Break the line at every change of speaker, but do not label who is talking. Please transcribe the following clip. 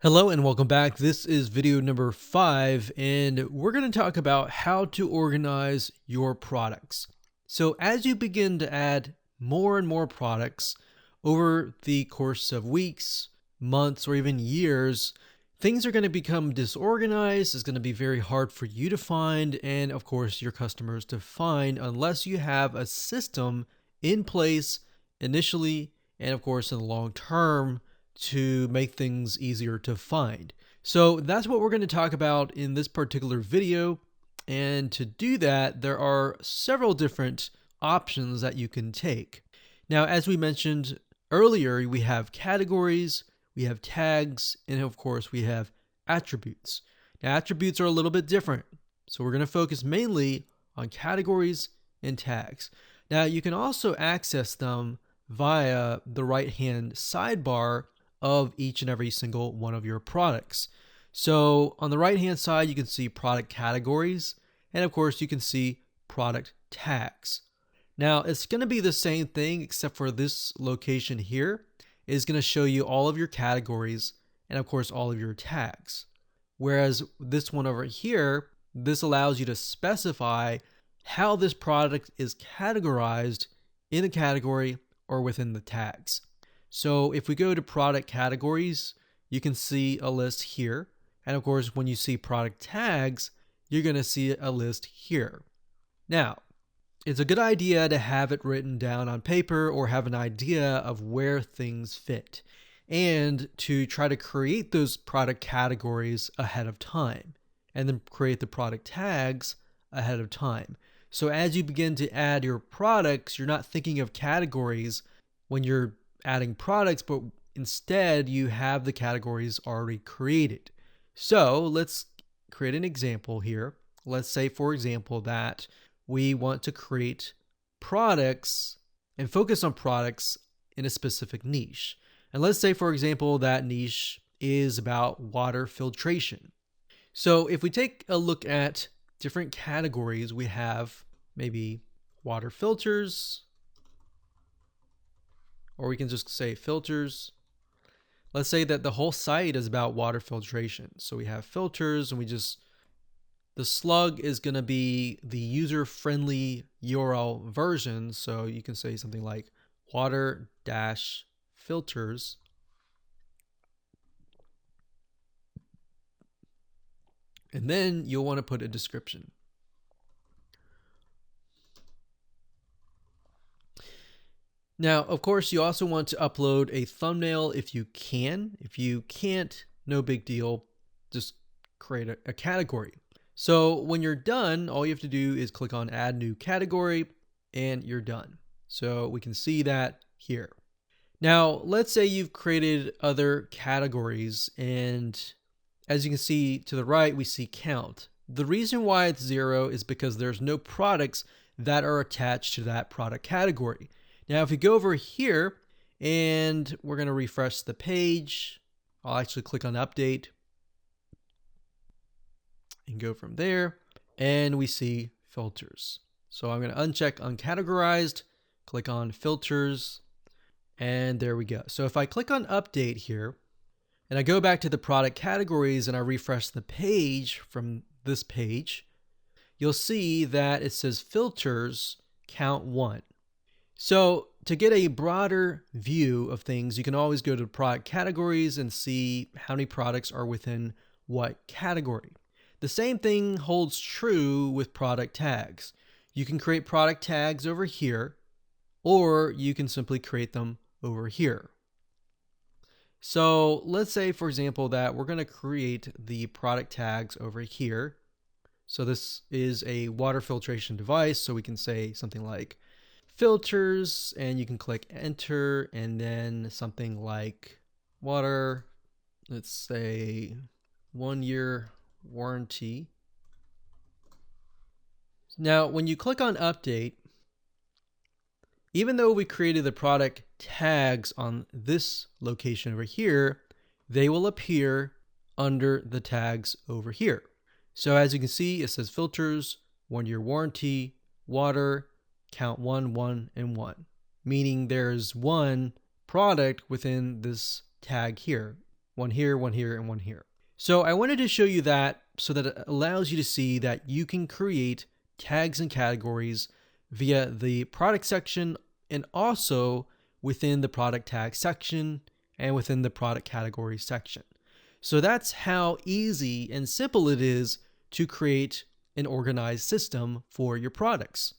Hello and welcome back. This is video number 5, and we're going to talk about how to organize your products. So as you begin to add more and more products over the course of weeks, months, or even years, things are going to become disorganized. It's going to be very hard for you to find and, of course, your customers to find unless you have a system in place initially and, of course, in the long term to make things easier to find. So that's what we're going to talk about in this particular video. And to do that, there are several different options that you can take. Now, as we mentioned earlier, we have categories, we have tags, and of course, we have attributes. Now, attributes are a little bit different. So we're going to focus mainly on categories and tags. Now, you can also access them via the right-hand sidebar of each and every single one of your products. So on the right hand side, you can see product categories, and of course you can see product tags. Now it's going to be the same thing, except for this location here is going to show you all of your categories and of course all of your tags. Whereas this one over here, this allows you to specify how this product is categorized in the category or within the tags. So if we go to product categories, you can see a list here. And of course, when you see product tags, you're going to see a list here. Now, it's a good idea to have it written down on paper or have an idea of where things fit and to try to create those product categories ahead of time and then create the product tags ahead of time. So as you begin to add your products, you're not thinking of categories when you're adding products, but instead you have the categories already created. So let's create an example here. Let's say, for example, that we want to create products and focus on products in a specific niche. And let's say, for example, that niche is about water filtration. So if we take a look at different categories, we have maybe water filters, or we can just say filters. Let's say that the whole site is about water filtration. So we have filters and the slug is going to be the user-friendly URL version. So you can say something like water-filters. And then you'll want to put a description. Now, of course, you also want to upload a thumbnail if you can. If you can't, no big deal. Just create a category. So when you're done, all you have to do is click on Add New Category, and you're done. So we can see that here. Now, let's say you've created other categories, and as you can see to the right, we see count. The reason why it's 0 is because there's no products that are attached to that product category. Now, if we go over here and we're going to refresh the page, I'll actually click on update and go from there, and we see filters. So I'm going to uncheck uncategorized, click on filters, and there we go. So if I click on update here and I go back to the product categories and I refresh the page from this page, you'll see that it says filters count 1. So to get a broader view of things, you can always go to product categories and see how many products are within what category. The same thing holds true with product tags. You can create product tags over here, or you can simply create them over here. So let's say, for example, that we're going to create the product tags over here. So this is a water filtration device, so we can say something like filters, and you can click enter, and then something like water, let's say 1-year warranty. Now, when you click on update, even though we created the product tags on this location over here, they will appear under the tags over here. So as you can see, it says filters, 1-year warranty, water, count 1, 1, and 1, meaning there's one product within this tag here. one here, one here, and one here. So I wanted to show you that so that it allows you to see that you can create tags and categories via the product section and also within the product tag section and within the product category section. So that's how easy and simple it is to create an organized system for your products.